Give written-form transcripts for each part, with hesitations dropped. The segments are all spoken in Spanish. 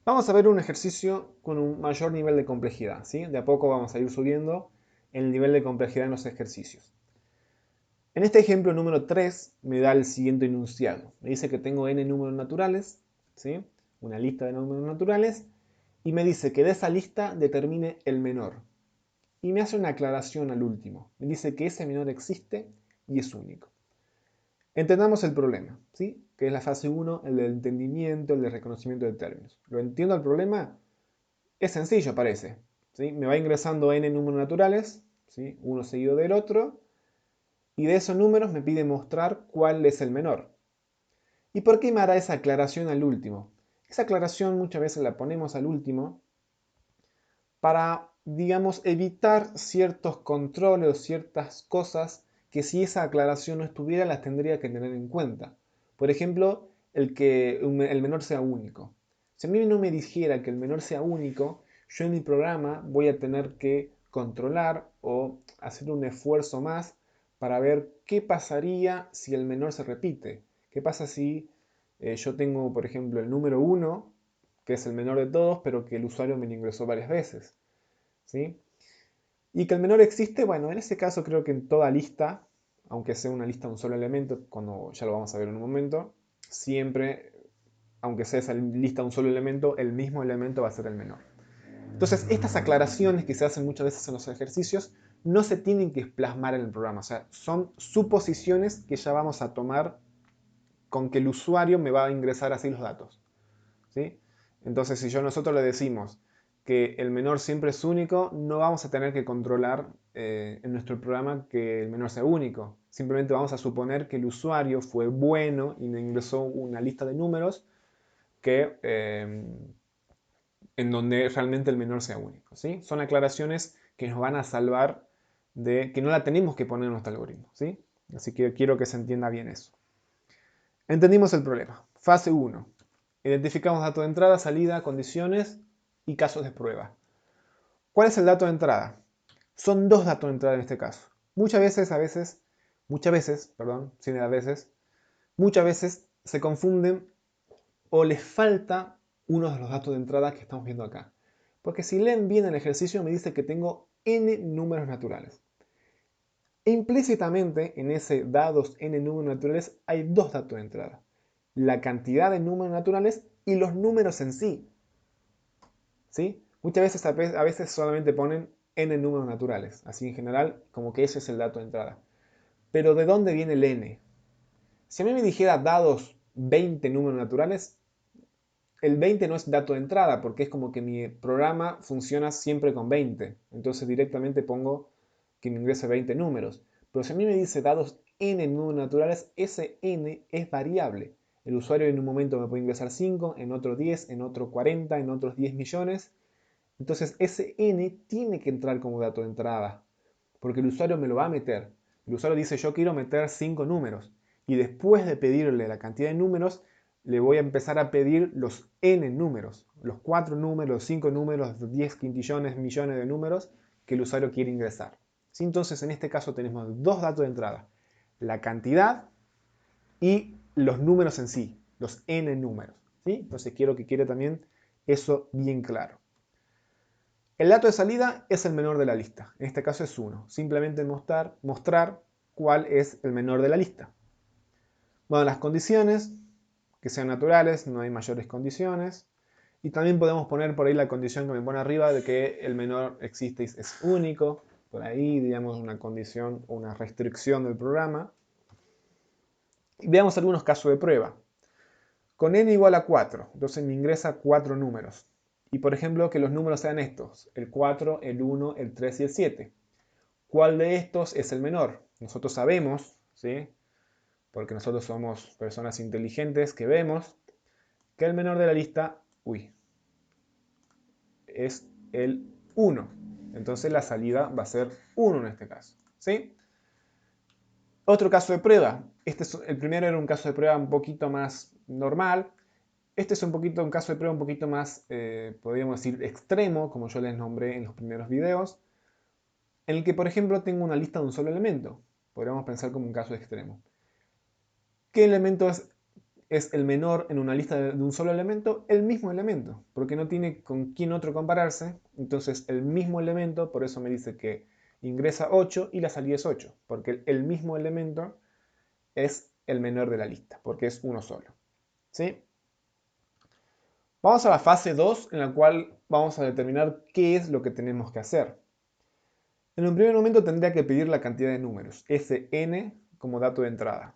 Vamos a ver un ejercicio con un mayor nivel de complejidad, ¿sí? De a poco vamos a ir subiendo el nivel de complejidad en los ejercicios. En este ejemplo número 3 me da el siguiente enunciado. Me dice que tengo n números naturales, ¿sí? Una lista de números naturales, y me dice que de esa lista determine el menor. Y me hace una aclaración al último. Me dice que ese menor existe y es único. Entendamos el problema, ¿sí? Que es la fase 1, el del entendimiento, el del reconocimiento de términos. ¿Lo entiendo el problema? Es sencillo, parece, ¿sí? Me va ingresando n números naturales, ¿sí? Uno seguido del otro, y de esos números me pide mostrar cuál es el menor. ¿Y por qué me hará esa aclaración al último? Esa aclaración muchas veces la ponemos al último para, digamos, evitar ciertos controles o ciertas cosas que si esa aclaración no estuviera las tendría que tener en cuenta. Por ejemplo, el que el menor sea único. Si a mí no me dijera que el menor sea único, yo en mi programa voy a tener que controlar o hacer un esfuerzo más para ver qué pasaría si el menor se repite. ¿Qué pasa si yo tengo, por ejemplo, el número 1, que es el menor de todos, pero que el usuario me lo ingresó varias veces? ¿Sí? Y que el menor existe, bueno, en ese caso creo que en toda lista, aunque sea una lista de un solo elemento, cuando ya lo vamos a ver en un momento, siempre, aunque sea esa lista de un solo elemento, el mismo elemento va a ser el menor. Entonces, estas aclaraciones que se hacen muchas veces en los ejercicios no se tienen que plasmar en el programa, o sea, son suposiciones que ya vamos a tomar con que el usuario me va a ingresar así los datos, ¿sí? Entonces, si nosotros le decimos que el menor siempre es único, no vamos a tener que controlar en nuestro programa que el menor sea único. Simplemente vamos a suponer que el usuario fue bueno y me ingresó una lista de números que, en donde realmente el menor sea único, ¿sí? Son aclaraciones que nos van a salvar de que no la tenemos que poner en nuestro algoritmo, ¿sí? Así que quiero que se entienda bien eso. Entendimos el problema. Fase 1. Identificamos datos de entrada, salida, condiciones y casos de prueba. ¿Cuál es el dato de entrada? Son dos datos de entrada en este caso. Muchas veces, perdón, sin a veces, muchas veces se confunden o les falta uno de los datos de entrada que estamos viendo acá. Porque si leen bien el ejercicio me dice que tengo n números naturales. Implícitamente en ese dados n números naturales hay dos datos de entrada. La cantidad de números naturales y los números en sí. ¿Sí? Muchas veces a veces solamente ponen n números naturales, así en general, como que ese es el dato de entrada. Pero ¿de dónde viene el n? Si a mí me dijera dados 20 números naturales, el 20 no es dato de entrada, porque es como que mi programa funciona siempre con 20. Entonces directamente pongo que me ingrese 20 números. Pero si a mí me dice dados n números naturales, ese n es variable. El usuario en un momento me puede ingresar 5, en otro 10, en otro 40, en otros 10 millones. Entonces ese n tiene que entrar como dato de entrada, porque el usuario me lo va a meter. El usuario dice yo quiero meter 5 números y después de pedirle la cantidad de números, le voy a empezar a pedir los n números, los 4 números, los 5 números, los 10 quintillones, millones de números que el usuario quiere ingresar. ¿Sí? Entonces en este caso tenemos dos datos de entrada, la cantidad y los números en sí, los n números. ¿Sí? Entonces quiero que quede también eso bien claro. El dato de salida es el menor de la lista, en este caso es 1. Simplemente mostrar cuál es el menor de la lista. Bueno, las condiciones, que sean naturales, no hay mayores condiciones. Y también podemos poner por ahí la condición que me pone arriba de que el menor existe y es único. Por ahí, digamos, una condición o una restricción del programa. Y veamos algunos casos de prueba. Con n igual a 4, entonces me ingresa 4 números. Y por ejemplo, que los números sean estos, el 4, el 1, el 3 y el 7. ¿Cuál de estos es el menor? Nosotros sabemos, ¿sí? Porque nosotros somos personas inteligentes que vemos que el menor de la lista, es el 1. Entonces la salida va a ser 1 en este caso, ¿sí? Otro caso de prueba. El primero era un caso de prueba un poquito más normal. Este es un caso de prueba un poquito más, podríamos decir, extremo, como yo les nombré en los primeros videos, en el que, por ejemplo, tengo una lista de un solo elemento. Podríamos pensar como un caso extremo. ¿Qué elemento es es el menor en una lista de un solo elemento, el mismo elemento, porque no tiene con quién otro compararse. Entonces el mismo elemento, por eso me dice que ingresa 8 y la salida es 8, porque el mismo elemento es el menor de la lista, porque es uno solo. ¿Sí? Vamos a la fase 2, en la cual vamos a determinar qué es lo que tenemos que hacer. En un primer momento tendría que pedir la cantidad de números, Sn, como dato de entrada.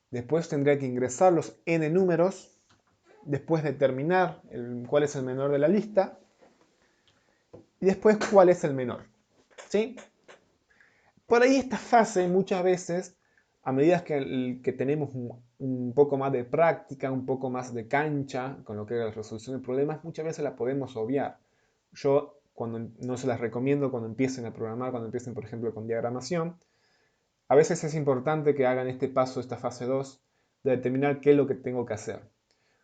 Después tendría que ingresar los n números, después determinar cuál es el menor de la lista, y después cuál es el menor. ¿Sí? Por ahí esta fase muchas veces, a medida que tenemos un poco más de práctica, un poco más de cancha con lo que es la resolución de problemas, muchas veces la podemos obviar. Yo no se las recomiendo cuando empiecen a programar, cuando empiecen por ejemplo con diagramación. A veces es importante que hagan este paso, esta fase 2, de determinar qué es lo que tengo que hacer.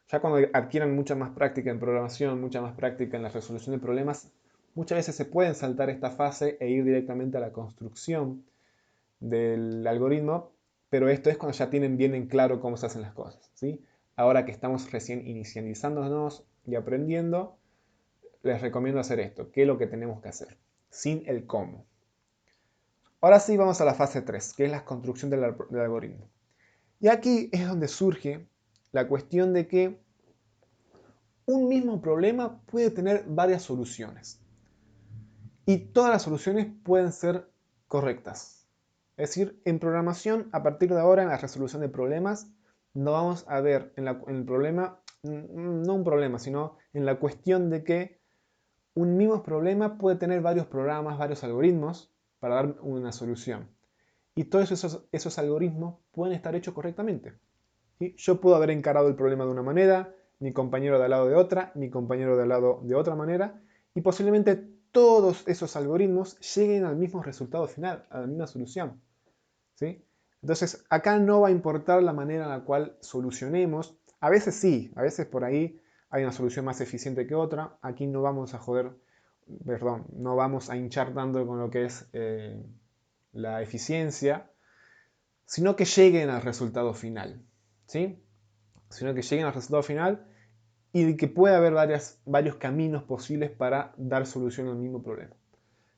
Ya cuando adquieran mucha más práctica en programación, mucha más práctica en la resolución de problemas, muchas veces se pueden saltar esta fase e ir directamente a la construcción del algoritmo, pero esto es cuando ya tienen bien en claro cómo se hacen las cosas, ¿sí? Ahora que estamos recién inicializándonos y aprendiendo, les recomiendo hacer esto, qué es lo que tenemos que hacer, sin el cómo. Ahora sí vamos a la fase 3, que es la construcción del algoritmo. Y aquí es donde surge la cuestión de que un mismo problema puede tener varias soluciones. Y todas las soluciones pueden ser correctas. Es decir, en programación, a partir de ahora, en la resolución de problemas, no vamos a ver en el problema, no un problema, sino en la cuestión de que un mismo problema puede tener varios programas, varios algoritmos para dar una solución. Y todos esos algoritmos pueden estar hechos correctamente. ¿Sí? Yo puedo haber encarado el problema de una manera, mi compañero de al lado de otra, mi compañero de al lado de otra manera, y posiblemente todos esos algoritmos lleguen al mismo resultado final, a la misma solución. ¿Sí? Entonces, acá no va a importar la manera en la cual solucionemos. A veces sí, a veces por ahí hay una solución más eficiente que otra. Aquí no vamos a no vamos a hinchar tanto con lo que es la eficiencia, sino que lleguen al resultado final. ¿Sí? Sino que lleguen al resultado final y que pueda haber varios caminos posibles para dar solución al mismo problema.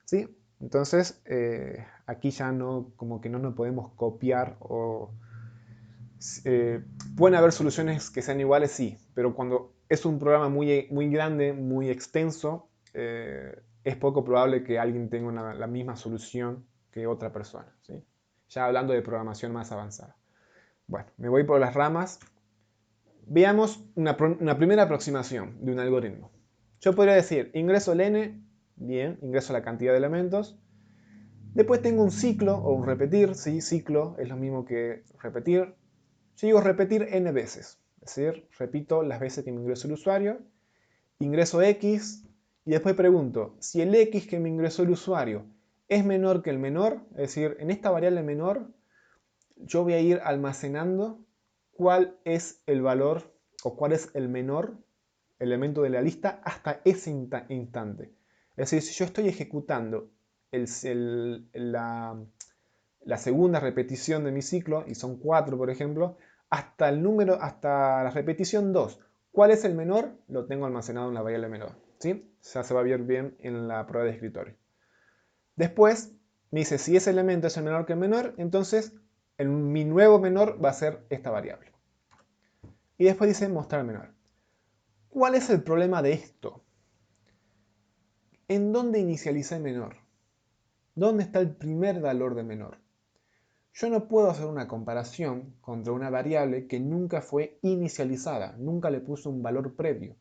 ¿Sí? Entonces, aquí ya no, como que no nos podemos copiar o... pueden haber soluciones que sean iguales, sí, pero cuando es un programa muy grande, muy extenso, es poco probable que alguien tenga la misma solución que otra persona. ¿Sí? Ya hablando de programación más avanzada. Bueno, me voy por las ramas. Veamos una primera aproximación de un algoritmo. Yo podría decir, ingreso el n, bien, ingreso la cantidad de elementos. Después tengo un ciclo o un repetir, ¿sí? Ciclo es lo mismo que repetir. Yo digo repetir n veces, es decir, repito las veces que me ingresó el usuario, ingreso x y después pregunto, si el x que me ingresó el usuario es menor que el menor, es decir, en esta variable menor, yo voy a ir almacenando cuál es el valor o cuál es el menor elemento de la lista hasta ese instante. Es decir, si yo estoy ejecutando la segunda repetición de mi ciclo, y son 4 por ejemplo, hasta la repetición 2, ¿cuál es el menor? Lo tengo almacenado en la variable menor. ¿Sí? Ya se va a ver bien en la prueba de escritorio. Después me dice si ese elemento es el menor que el menor, entonces mi nuevo menor va a ser esta variable. Y después dice mostrar menor. ¿Cuál es el problema de esto? ¿En dónde inicializa el menor? ¿Dónde está el primer valor de menor? Yo no puedo hacer una comparación contra una variable que nunca fue inicializada, nunca le puse un valor previo.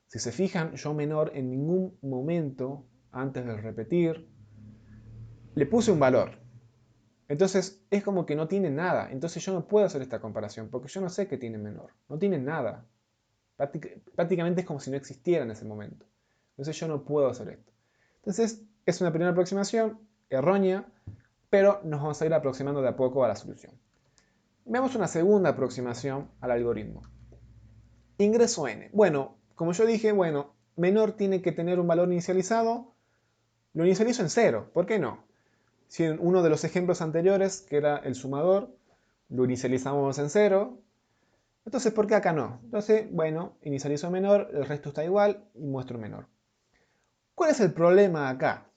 Si se fijan, yo menor en ningún momento, antes de repetir, le puse un valor. Entonces es como que no tiene nada. Entonces yo no puedo hacer esta comparación porque yo no sé que tiene menor. No tiene nada. Prácticamente es como si no existiera en ese momento. Entonces yo no puedo hacer esto. Entonces es una primera aproximación errónea, pero nos vamos a ir aproximando de a poco a la solución. Veamos una segunda aproximación al algoritmo. Ingreso n. Bueno, como yo dije, menor tiene que tener un valor inicializado. Lo inicializo en 0. ¿Por qué no? Si en uno de los ejemplos anteriores, que era el sumador, lo inicializamos en 0. Entonces, ¿por qué acá no? Entonces, bueno, inicializo menor, el resto está igual y muestro menor. ¿Cuál es el problema acá?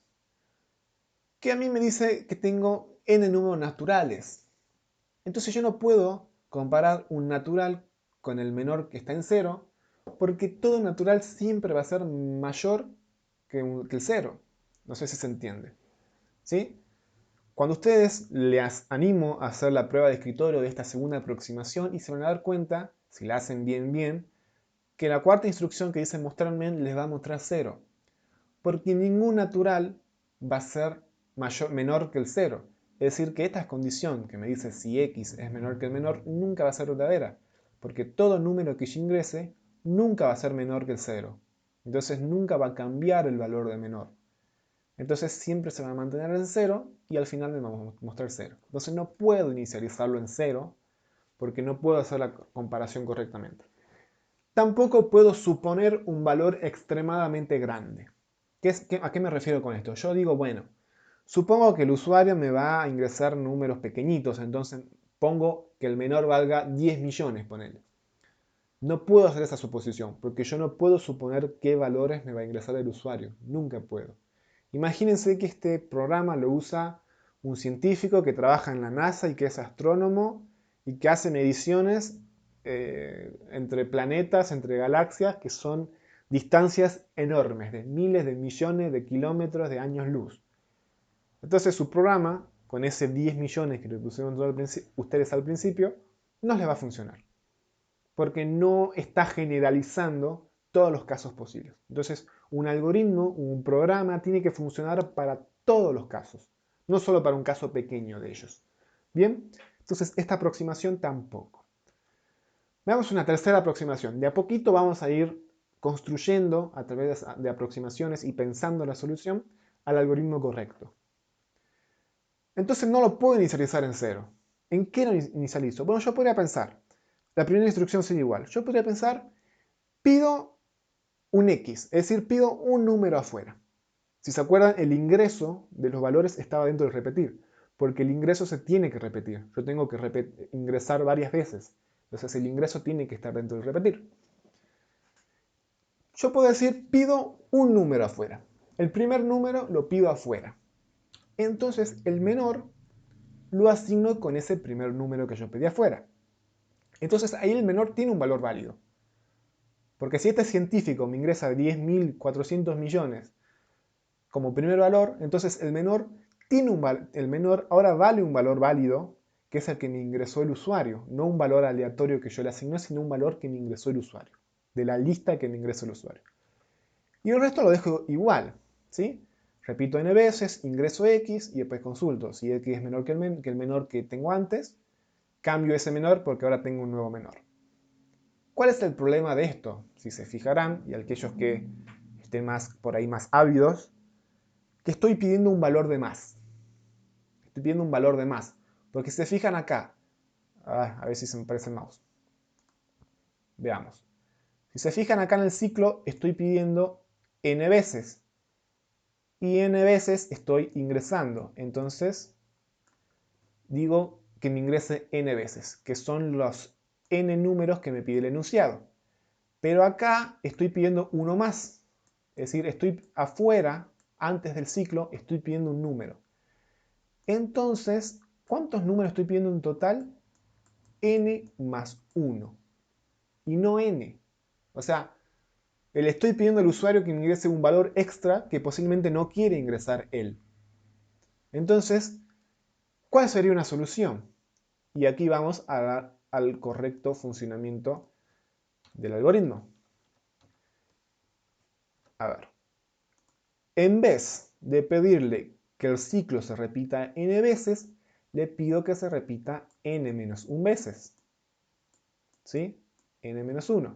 Que a mí me dice que tengo n números naturales. Entonces yo no puedo comparar un natural con el menor que está en 0, porque todo natural siempre va a ser mayor que el 0. No sé si se entiende. ¿Sí? Cuando ustedes les animo a hacer la prueba de escritorio de esta segunda aproximación y se van a dar cuenta, si la hacen bien, que la cuarta instrucción que dice mostrar men les va a mostrar 0. Porque ningún natural va a ser menor que el 0. Es decir, que esta condición que me dice si x es menor que el menor nunca va a ser verdadera. Porque todo número que yo ingrese nunca va a ser menor que el 0. Entonces nunca va a cambiar el valor de menor. Entonces siempre se va a mantener en 0 y al final me va a mostrar 0. Entonces no puedo inicializarlo en 0 porque no puedo hacer la comparación correctamente. Tampoco puedo suponer un valor extremadamente grande. ¿A qué me refiero con esto? Yo digo, bueno, supongo que el usuario me va a ingresar números pequeñitos, entonces pongo que el menor valga 10 millones, ponele. No puedo hacer esa suposición, porque yo no puedo suponer qué valores me va a ingresar el usuario. Nunca puedo. Imagínense que este programa lo usa un científico que trabaja en la NASA y que es astrónomo y que hace mediciones entre planetas, entre galaxias, que son distancias enormes, de miles de millones de kilómetros de años luz. Entonces su programa, con ese 10 millones que le pusieron ustedes al principio, no les va a funcionar porque no está generalizando todos los casos posibles. Entonces, un algoritmo, un programa, tiene que funcionar para todos los casos, no solo para un caso pequeño de ellos. Bien, entonces esta aproximación tampoco. Veamos una tercera aproximación. De a poquito vamos a ir construyendo a través de aproximaciones y pensando la solución al algoritmo correcto. Entonces no lo puedo inicializar en 0. ¿En qué lo inicializo? Bueno, yo podría pensar, la primera instrucción sería igual. Yo podría pensar, pido un X, es decir, pido un número afuera. Si se acuerdan, el ingreso de los valores estaba dentro del repetir, porque el ingreso se tiene que repetir. Yo tengo que ingresar varias veces. Entonces el ingreso tiene que estar dentro del repetir. Yo puedo decir, pido un número afuera. El primer número lo pido afuera. Entonces el menor lo asigno con ese primer número que yo pedí afuera. Entonces ahí el menor tiene un valor válido. Porque si este científico me ingresa 10.400 millones como primer valor, entonces el menor ahora vale un valor válido, que es el que me ingresó el usuario, no un valor aleatorio que yo le asigné, sino un valor que me ingresó el usuario, de la lista que me ingresó el usuario. Y el resto lo dejo igual, ¿sí? Repito n veces, ingreso x y después consulto. Si x es menor que el menor que tengo antes, cambio ese menor porque ahora tengo un nuevo menor. ¿Cuál es el problema de esto? Si se fijarán, y aquellos que estén por ahí más ávidos, que estoy pidiendo un valor de más. Estoy pidiendo un valor de más. Porque si se fijan acá, a ver si se me parece el mouse. Veamos. Si se fijan acá en el ciclo, estoy pidiendo n veces. Y n veces estoy ingresando. Entonces, digo que me ingrese n veces, que son los n números que me pide el enunciado. Pero acá estoy pidiendo uno más. Es decir, estoy afuera, antes del ciclo, estoy pidiendo un número. Entonces, ¿cuántos números estoy pidiendo en total? N más 1. Y no n. O sea, le estoy pidiendo al usuario que me ingrese un valor extra que posiblemente no quiere ingresar él. Entonces, ¿cuál sería una solución? Y aquí vamos al correcto funcionamiento del algoritmo. A ver. En vez de pedirle que el ciclo se repita n veces, le pido que se repita n-1 veces. ¿Sí? n-1.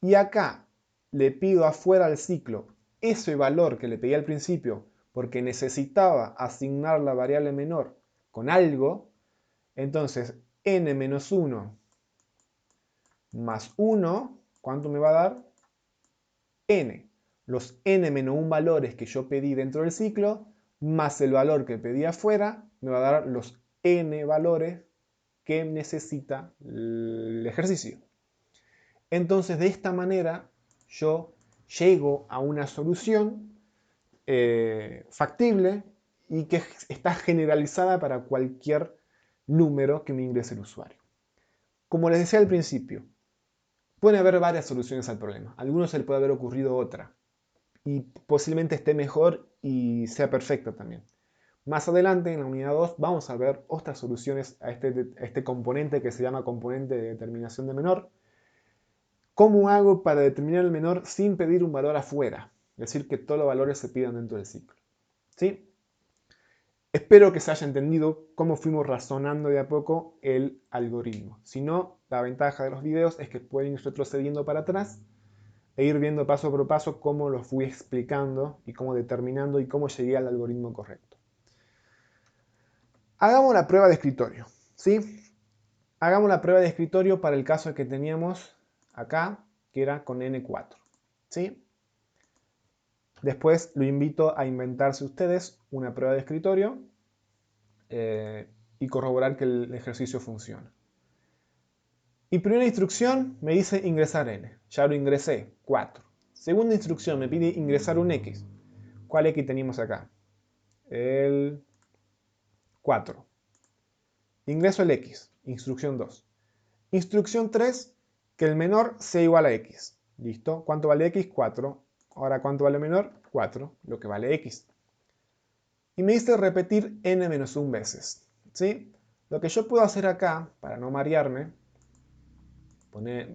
Y acá le pido afuera del ciclo ese valor que le pedí al principio porque necesitaba asignar la variable menor con algo. Entonces, n-1 más 1, ¿cuánto me va a dar? N. Los n-1 valores que yo pedí dentro del ciclo, más el valor que pedí afuera, me va a dar los n valores que necesita el ejercicio. Entonces, de esta manera, yo llego a una solución factible y que está generalizada para cualquier número que me ingrese el usuario. Como les decía al principio, puede haber varias soluciones al problema. A algunos se le puede haber ocurrido otra y posiblemente esté mejor y sea perfecta también. Más adelante, en la unidad 2, vamos a ver otras soluciones a este componente que se llama componente de determinación de menor. ¿Cómo hago para determinar el menor sin pedir un valor afuera? Es decir, que todos los valores se pidan dentro del ciclo. ¿Sí? Espero que se haya entendido cómo fuimos razonando de a poco el algoritmo. Si no, la ventaja de los videos es que pueden ir retrocediendo para atrás e ir viendo paso por paso cómo lo fui explicando y cómo determinando y cómo llegué al algoritmo correcto. Hagamos la prueba de escritorio. ¿Sí? Hagamos la prueba de escritorio para el caso que teníamos acá, que era con N4. ¿Sí? Después lo invito a inventarse ustedes una prueba de escritorio y corroborar que el ejercicio funciona. Y primera instrucción me dice ingresar n. Ya lo ingresé, 4. Segunda instrucción me pide ingresar un x. ¿Cuál x tenemos acá? El 4. Ingreso el x, instrucción 2. Instrucción 3, que el menor sea igual a x. ¿Listo? ¿Cuánto vale x? 4. Ahora, ¿cuánto vale menor? 4, lo que vale x. Y me dice repetir n-1 veces. ¿Sí? Lo que yo puedo hacer acá, para no marearme,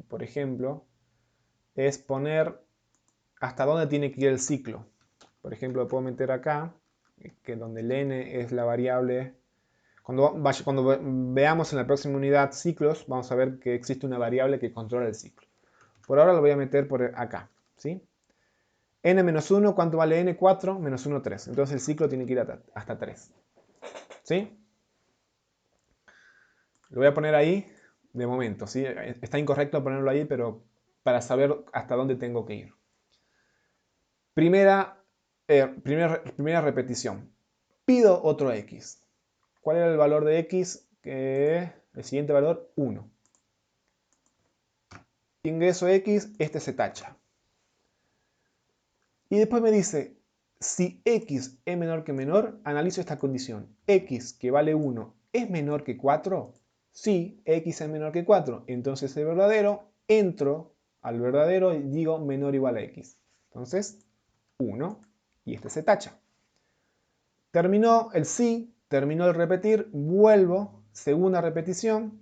por ejemplo, es poner hasta dónde tiene que ir el ciclo. Por ejemplo, lo puedo meter acá, que donde el n es la variable. Cuando veamos en la próxima unidad ciclos, vamos a ver que existe una variable que controla el ciclo. Por ahora lo voy a meter por acá. ¿Sí? n-1, ¿cuánto vale n? 4, menos 1, 3. Entonces el ciclo tiene que ir hasta 3. ¿Sí? Lo voy a poner ahí de momento. ¿Sí? Está incorrecto ponerlo ahí, pero para saber hasta dónde tengo que ir. Primera repetición. Pido otro x. ¿Cuál era el valor de x? El siguiente valor, 1. Ingreso x, este se tacha. Y después me dice, si x es menor que menor, analizo esta condición. X, que vale 1, ¿es menor que 4? Sí, x es menor que 4. Entonces el verdadero, entro al verdadero y digo menor o igual a x. Entonces, 1 y este se tacha. Terminó el sí, terminó el repetir, vuelvo, segunda repetición,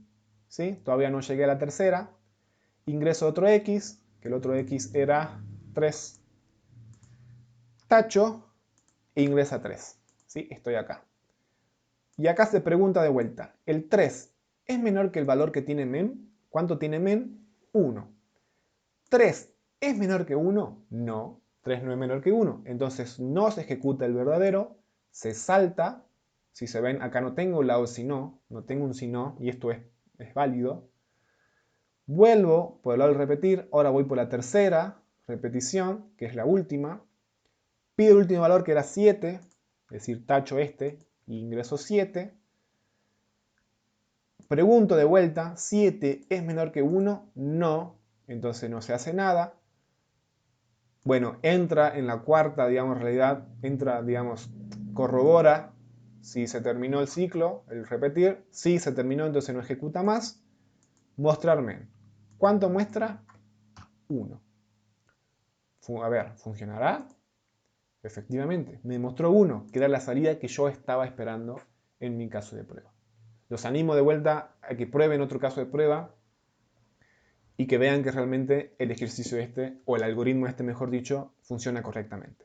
¿sí? Todavía no llegué a la tercera, ingreso otro x, que el otro x era 3, tacho e ingresa 3, ¿sí? Estoy acá. Y acá se pregunta de vuelta, ¿el 3 es menor que el valor que tiene men? ¿Cuánto tiene men? 1. ¿3 es menor que 1? No, 3 no es menor que 1. Entonces no se ejecuta el verdadero, se salta. Si se ven, acá no tengo un lado si no, no tengo un si no, y esto es válido. Vuelvo por el lado del repetir, ahora voy por la tercera repetición, que es la última. Pido el último valor que era 7, es decir, tacho este, y ingreso 7. Pregunto de vuelta, ¿7 es menor que 1? No, entonces no se hace nada. Bueno, entra en la cuarta, realidad, corrobora si se terminó el ciclo, el repetir. Si se terminó, entonces no ejecuta más. Mostrar men. ¿Cuánto muestra? 1. A ver, ¿funcionará? Efectivamente, me mostró 1, que era la salida que yo estaba esperando en mi caso de prueba. Los animo de vuelta a que prueben otro caso de prueba y que vean que realmente el ejercicio o el algoritmo mejor dicho, funciona correctamente.